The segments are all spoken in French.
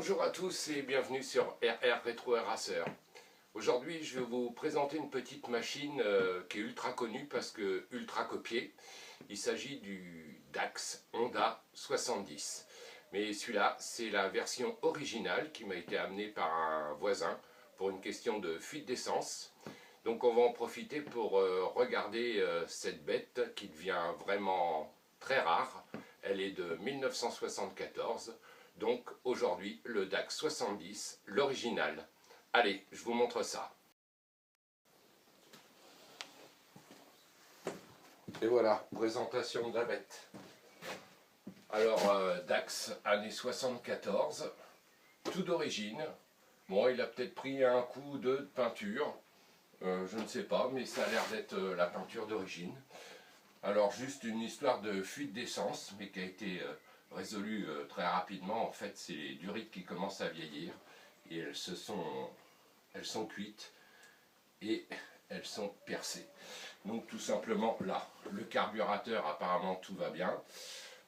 Bonjour à tous et bienvenue sur RR Retro Racer. Aujourd'hui je vais vous présenter une petite machine qui est ultra connue parce que ultra copiée. Il s'agit du Dax Honda 70. Mais celui-là c'est la version originale qui m'a été amenée par un voisin pour une question de fuite d'essence. Donc on va en profiter pour regarder cette bête qui devient vraiment très rare. Elle est de 1974. Donc aujourd'hui le Dax 70, l'original. Allez, je vous montre ça. Et voilà, présentation de la bête. Alors Dax, année 74, tout d'origine. Bon, il a peut-être pris un coup ou deux de peinture, je ne sais pas, mais ça a l'air d'être la peinture d'origine. Alors juste une histoire de fuite d'essence, mais qui a été résolue très rapidement. En fait, c'est les durites qui commencent à vieillir et elles sont cuites et elles sont percées. Donc tout simplement là, le carburateur, apparemment tout va bien.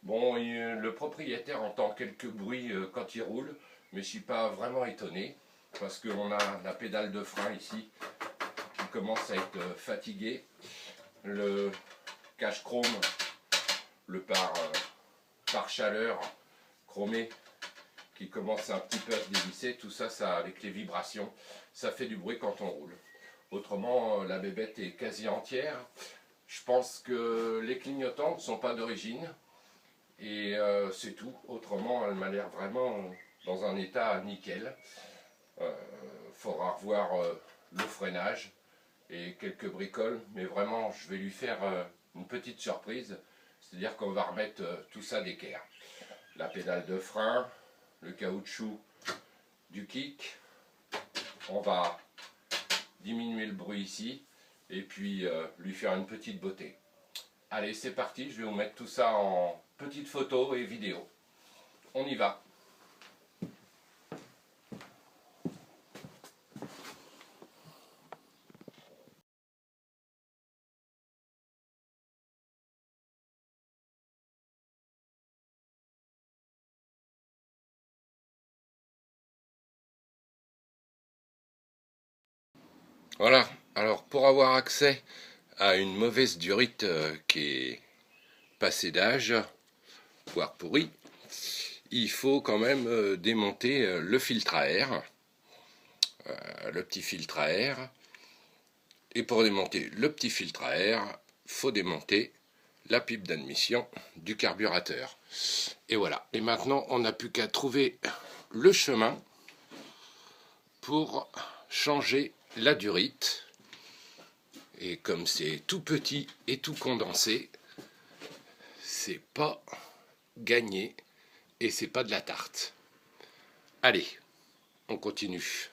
Bon, le propriétaire entend quelques bruits quand il roule, mais je ne suis pas vraiment étonné parce qu'on a la pédale de frein ici qui commence à être fatiguée. Le cache chrome, le pare-chaleur chromé qui commence un petit peu à se dévisser, tout ça, avec les vibrations, ça fait du bruit quand on roule. Autrement, la bébête est quasi entière. Je pense que les clignotants ne sont pas d'origine et c'est tout. Autrement, elle m'a l'air vraiment dans un état nickel. Faudra revoir le freinage et quelques bricoles, mais vraiment, je vais lui faire une petite surprise, c'est-à-dire qu'on va remettre tout ça d'équerre. La pédale de frein, le caoutchouc du kick, on va diminuer le bruit ici et puis lui faire une petite beauté. Allez, c'est parti, je vais vous mettre tout ça en petites photos et vidéos. On y va. Voilà, alors pour avoir accès à une mauvaise durite qui est passée d'âge, voire pourrie, il faut quand même démonter le filtre à air, le petit filtre à air. Et pour démonter le petit filtre à air, il faut démonter la pipe d'admission du carburateur. Et voilà, et maintenant on n'a plus qu'à trouver le chemin pour changer la durite. Et comme c'est tout petit et tout condensé, c'est pas gagné et c'est pas de la tarte. Allez, on continue.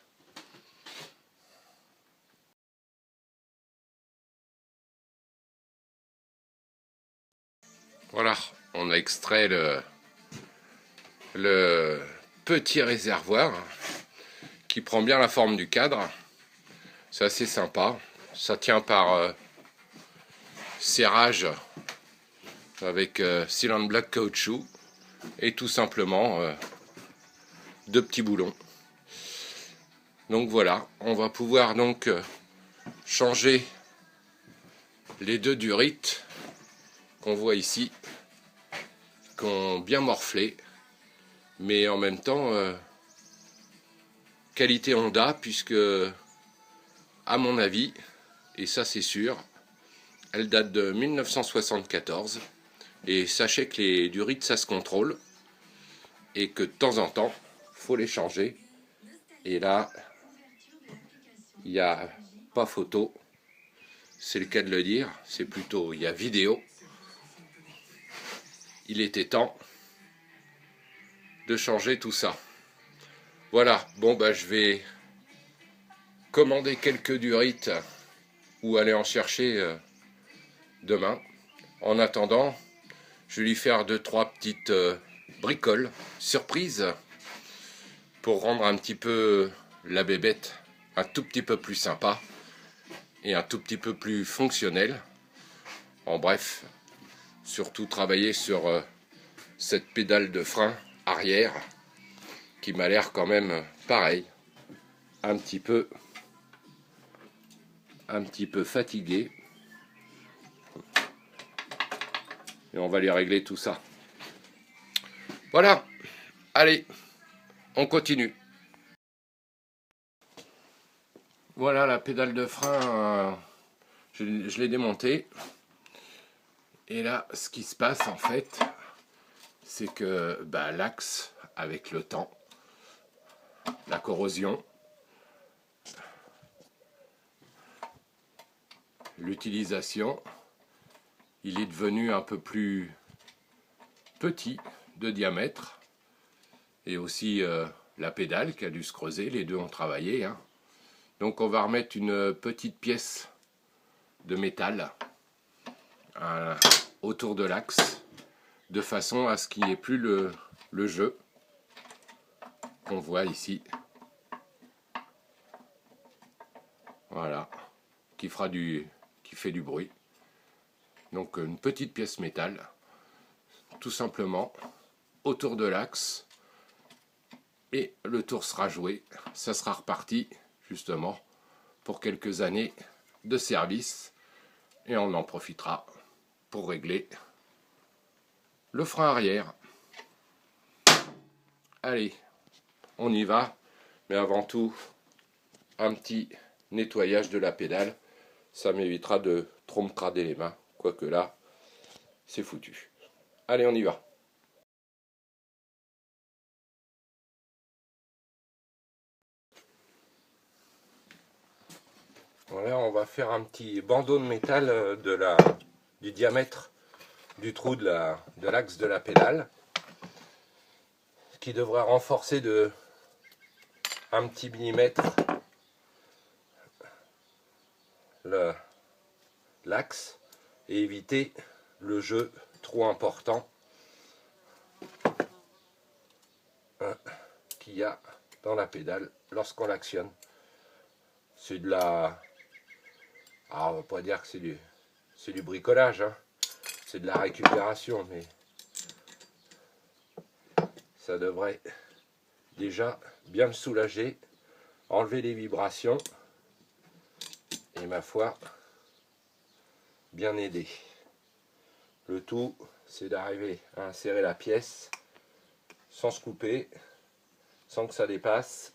Voilà, on a extrait le petit réservoir qui prend bien la forme du cadre. C'est assez sympa. Ça tient par serrage avec Sealant Black caoutchouc et tout simplement deux petits boulons. Donc voilà, on va pouvoir donc changer les deux durites qu'on voit ici, qui ont bien morflé, mais en même temps qualité Honda, puisque à mon avis, et ça c'est sûr, elle date de 1974, et sachez que les durites ça se contrôle, et que de temps en temps, faut les changer, et là, il n'y a pas photo, c'est le cas de le dire, c'est plutôt, il y a vidéo. Il était temps de changer tout ça. Voilà, bon bah je vais commander quelques durites ou aller en chercher demain. En attendant, je vais lui faire 2-3 petites bricoles surprises pour rendre un petit peu la bébête un tout petit peu plus sympa et un tout petit peu plus fonctionnelle. En bref, surtout travailler sur cette pédale de frein arrière qui m'a l'air quand même pareil, un petit peu fatigué. Et on va lui régler tout ça. Voilà, allez, on continue. Voilà la pédale de frein, je l'ai démontée. Et là, ce qui se passe en fait, c'est que l'axe, avec le temps, la corrosion, l'utilisation, il est devenu un peu plus petit de diamètre. Et aussi la pédale qui a dû se creuser, les deux ont travaillé, hein. Donc on va remettre une petite pièce de métal autour de l'axe, de façon à ce qu'il n'y ait plus le jeu qu'on voit ici. Voilà, qui fait du bruit. Donc une petite pièce métal, tout simplement, autour de l'axe. Et le tour sera joué, ça sera reparti justement pour quelques années de service et on en profitera pour régler le frein arrière. Allez, on y va, mais avant tout un petit nettoyage de la pédale, ça m'évitera de trop me crader les mains, quoique là c'est foutu. Allez, on y va. Voilà, on va faire un petit bandeau de métal du diamètre du trou de l'axe de la pédale, qui devrait renforcer de un petit millimètre l'axe et éviter le jeu trop important qu'il y a dans la pédale lorsqu'on l'actionne. C'est de la... Alors, on va pas dire que c'est du bricolage, hein. C'est de la récupération, mais ça devrait déjà bien me soulager, enlever les vibrations et ma foi bien aider. Le tout, c'est d'arriver à insérer la pièce sans se couper, sans que ça dépasse,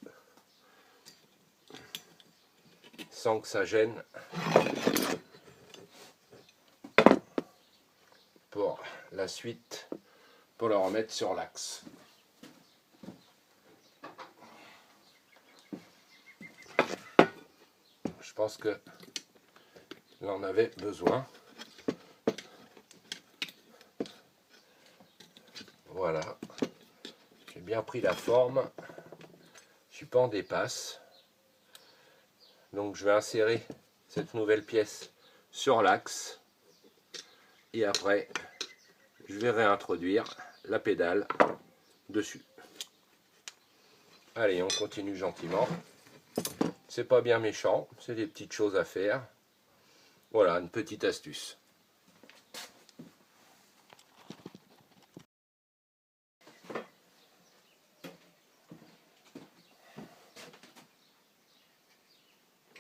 sans que ça gêne, pour la suite, pour le remettre sur l'axe. Je pense que là on avait besoin. Voilà, j'ai bien pris la forme, je suis pas en dépasse. Donc je vais insérer cette nouvelle pièce sur l'axe et après je vais réintroduire la pédale dessus. Allez, on continue gentiment. C'est pas bien méchant, c'est des petites choses à faire. Voilà, une petite astuce.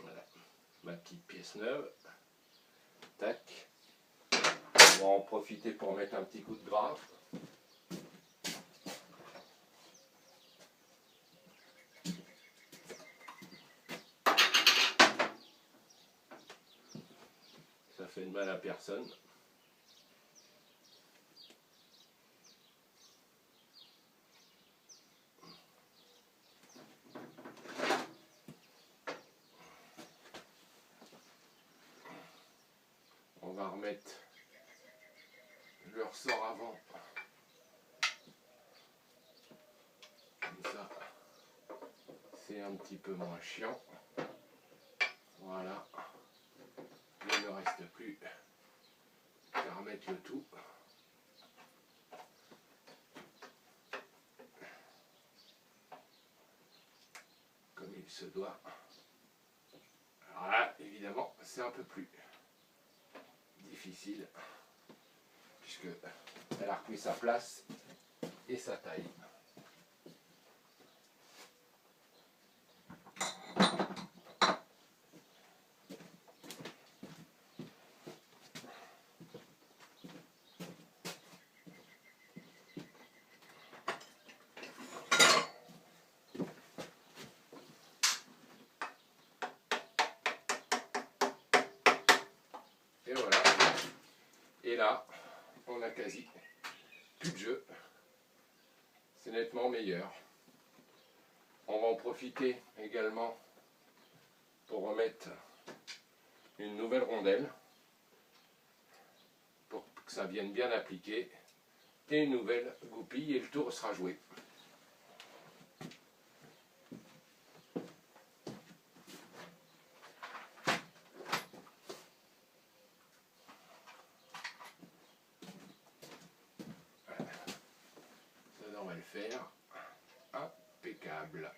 Voilà, ma petite pièce neuve. Tac. On va en profiter pour mettre un petit coup de gras. Ça fait de mal à personne. On va remettre le ressort avant. Comme ça, c'est un petit peu moins chiant. Voilà. Il ne reste plus qu'à remettre le tout. Comme il se doit. Alors là, évidemment, c'est un peu plus difficile, puisque elle a repris sa place et sa taille. là, on a quasi plus de jeu. C'est nettement meilleur. On va en profiter également pour remettre une nouvelle rondelle pour que ça vienne bien appliquer et une nouvelle goupille et le tour sera joué. Ça devrait le faire. Impeccable.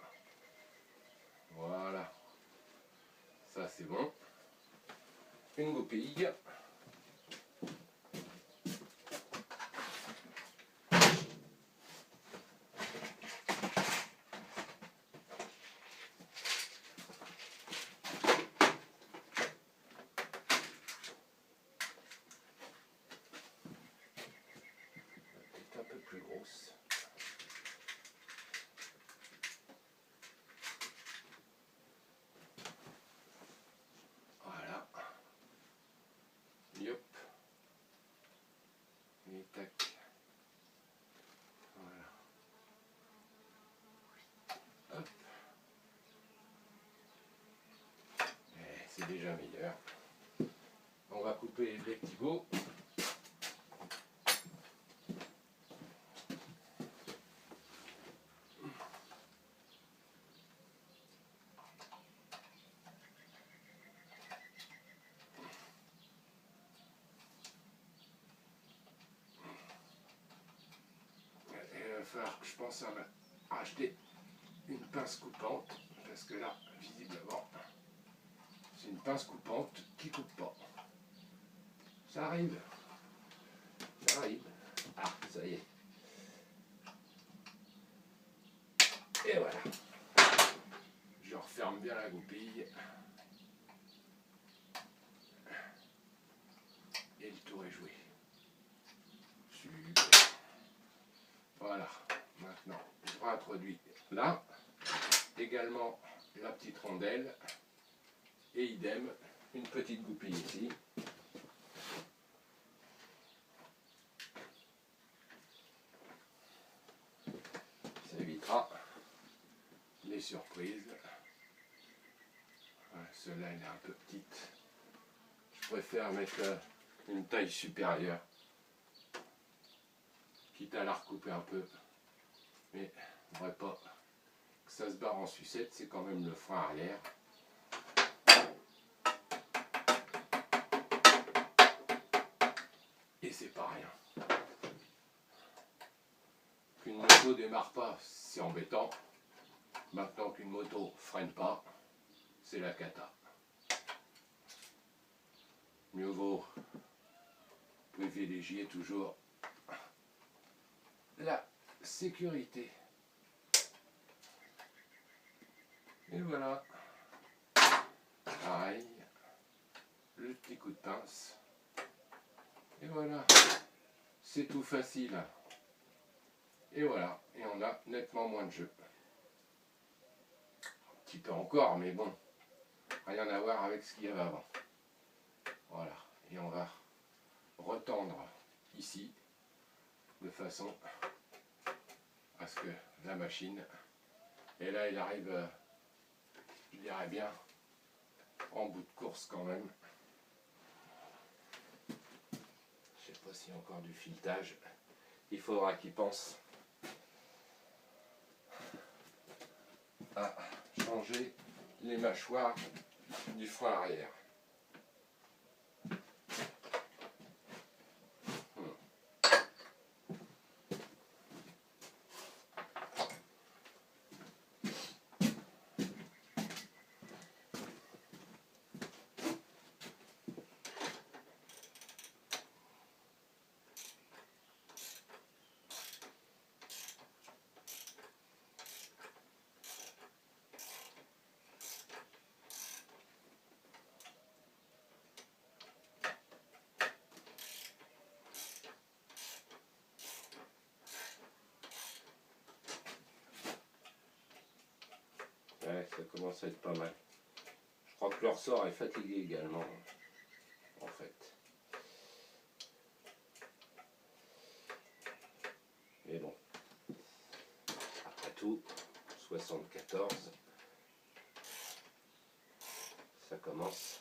Voilà. Ça c'est bon. Une goupille. Un peu plus grosse. Voilà. Yop. Et tac. Voilà. Hop. C'est déjà meilleur. On va couper les petits bouts. Je pense à acheter une pince coupante parce que là, visiblement, c'est une pince coupante qui coupe pas. Ça arrive. Ça arrive. Ah, ça y est. Et voilà. Je referme bien la goupille. Et le tour est joué. Super. Voilà. Maintenant, je réintroduis là. Également la petite rondelle. Et idem, une petite goupille ici. Ça évitera les surprises. Voilà, celle-là, elle est un peu petite. Je préfère mettre une taille supérieure. Quitte à la recouper un peu. Mais on ne devrait pas que ça se barre en sucette, c'est quand même le frein arrière. Et c'est pas rien. Qu'une moto démarre pas, c'est embêtant. Maintenant qu'une moto freine pas, c'est la cata. Mieux vaut privilégier toujours la sécurité. Et voilà. Pareil. Le petit coup de pince. Et voilà. C'est tout facile. Et voilà. Et on a nettement moins de jeu. Un petit peu encore, mais bon. Rien à voir avec ce qu'il y avait avant. Voilà. Et on va retendre ici. De façon à ce que la machine, et là il arrive, je dirais bien, en bout de course quand même. Je sais pas s'il y a encore du filetage. Il faudra qu'il pense à changer les mâchoires du frein arrière. Ouais, ça commence à être pas mal. Je crois que le ressort est fatigué également, en fait. 74. Ça commence.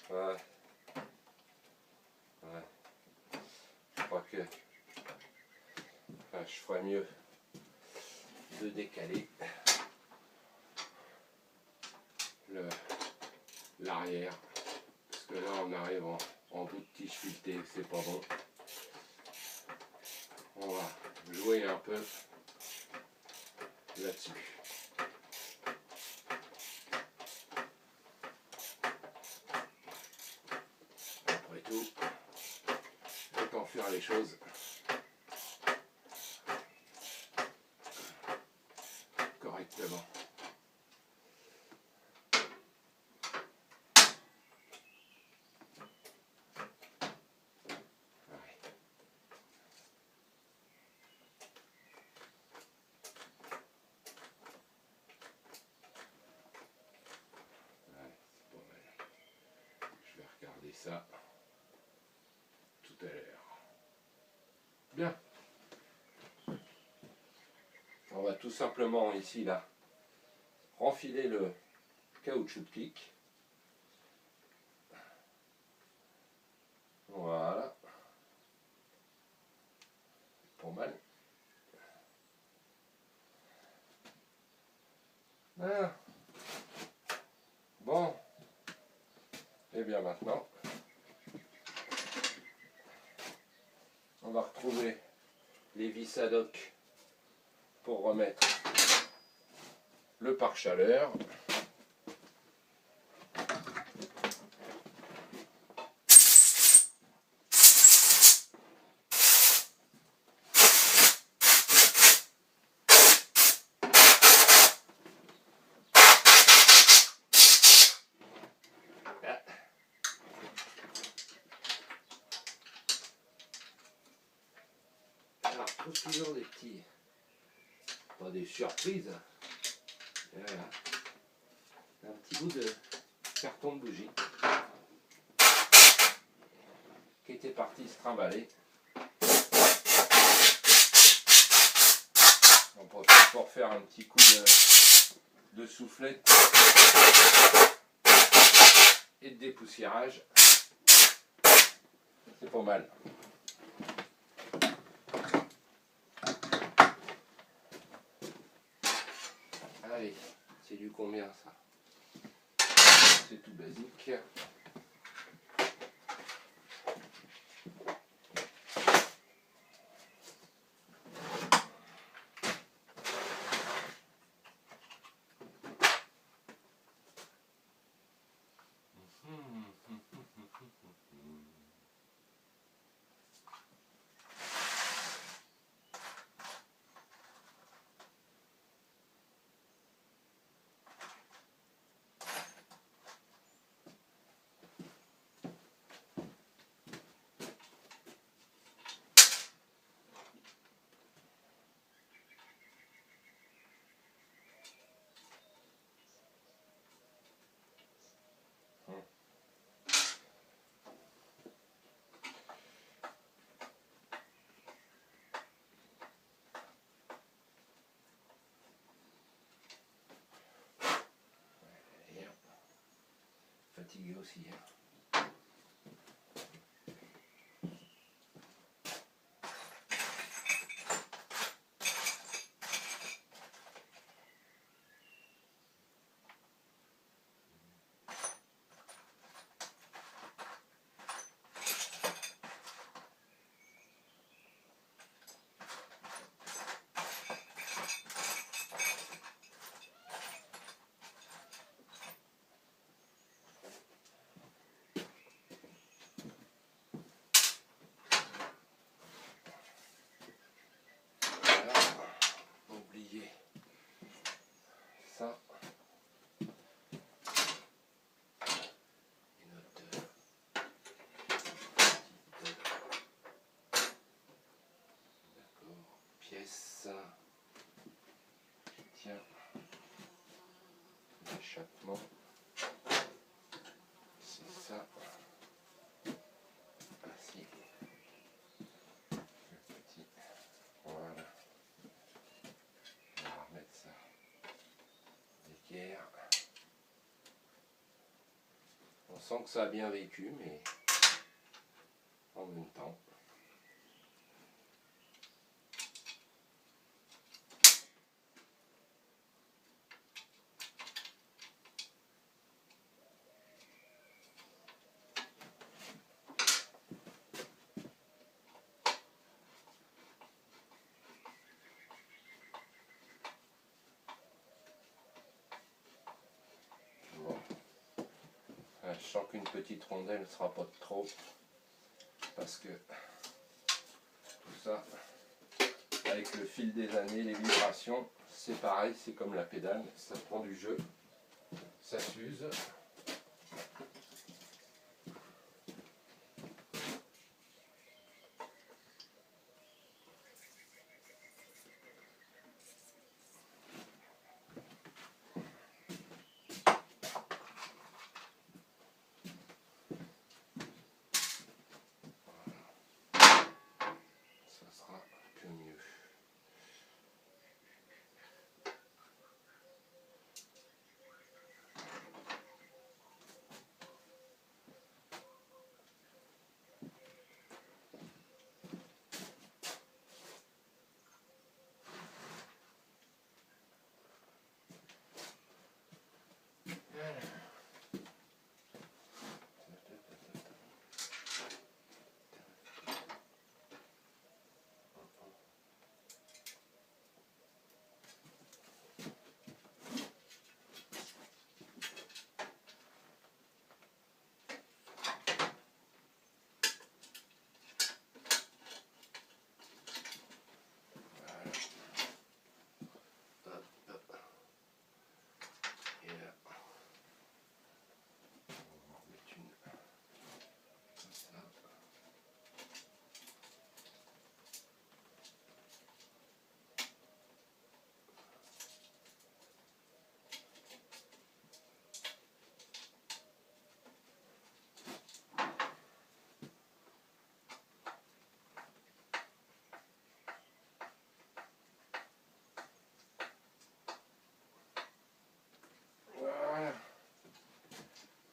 Ouais. Ouais. Je crois que je ferais mieux de décaler l'arrière. Parce que là on arrive en bout de tige filetée, c'est pas bon. On va jouer un peu là-dessus. Après tout, autant faire les choses correctement. Je vais regarder ça tout à l'heure. Bien. On va tout simplement ici là renfiler le caoutchouc de clic. Voilà. Pas mal. Ah. Bon. Et bien maintenant, on va retrouver les vis ad hoc pour remettre le pare-chaleur. Alors, je trouve toujours des petits, pas des surprises. Voilà. Un petit bout de carton de bougie qui était parti se trimballer. On profite pour faire un petit coup de soufflette et de dépoussiérage. C'est pas mal. Allez, c'est du combien ça? C'est tout basique. Fatigué aussi. Ça. Et notre d'accord, pièce qui tient l'échappement. C'est ça. Ainsi. Le petit. sent que ça a bien vécu, mais en même temps. Je sens qu'une petite rondelle ne sera pas de trop, parce que tout ça, avec le fil des années, les vibrations, c'est pareil, c'est comme la pédale, ça prend du jeu, ça s'use.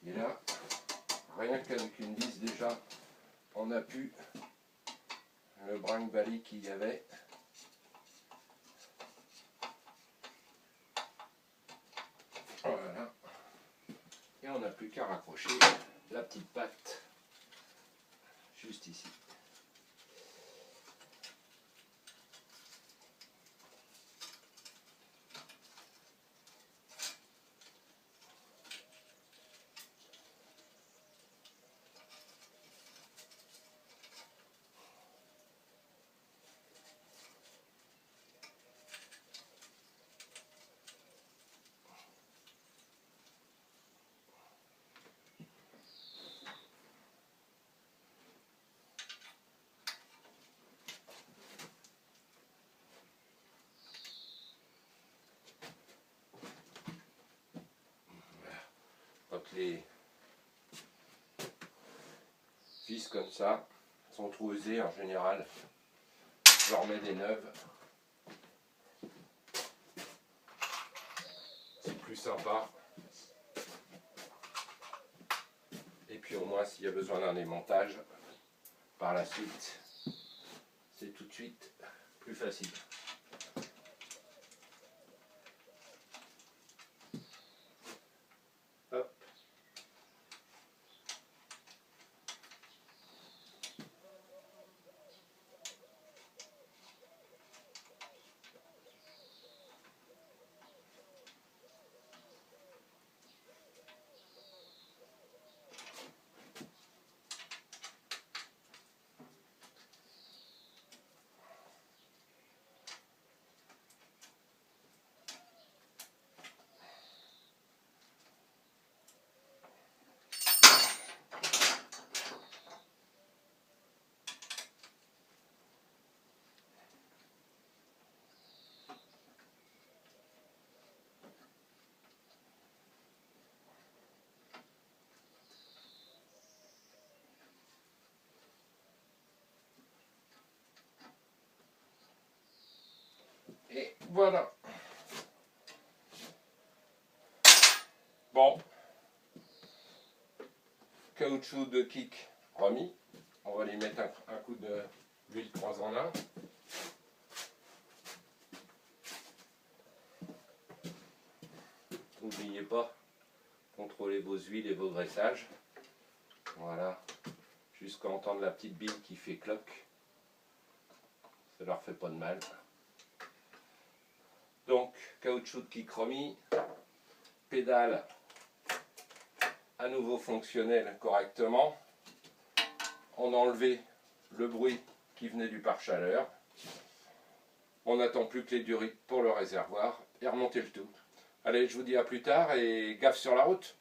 Et là, rien qu'avec une vis déjà, on a pu le brinque-balai qu'il y avait. Voilà. Et on n'a plus qu'à raccrocher la petite patte juste ici. Quand les vis comme ça sont trop usées en général, je leur mets des neuves. C'est plus sympa. Et puis au moins s'il y a besoin d'un démontage par la suite, c'est tout de suite plus facile. Hop. Et voilà. Bon. caoutchouc de kick remis. On va lui mettre un coup d'huile 3 en 1. N'oubliez pas, contrôlez vos huiles et vos graissages. Voilà, jusqu'à entendre la petite bille qui fait cloc. Ça leur fait pas de mal. Donc, caoutchouc de kick remis, pédale à nouveau fonctionnelle correctement. On a enlevé le bruit qui venait du pare-chaleur. On n'attend plus que les durites pour le réservoir et remonter le tout. Allez, je vous dis à plus tard et gaffe sur la route.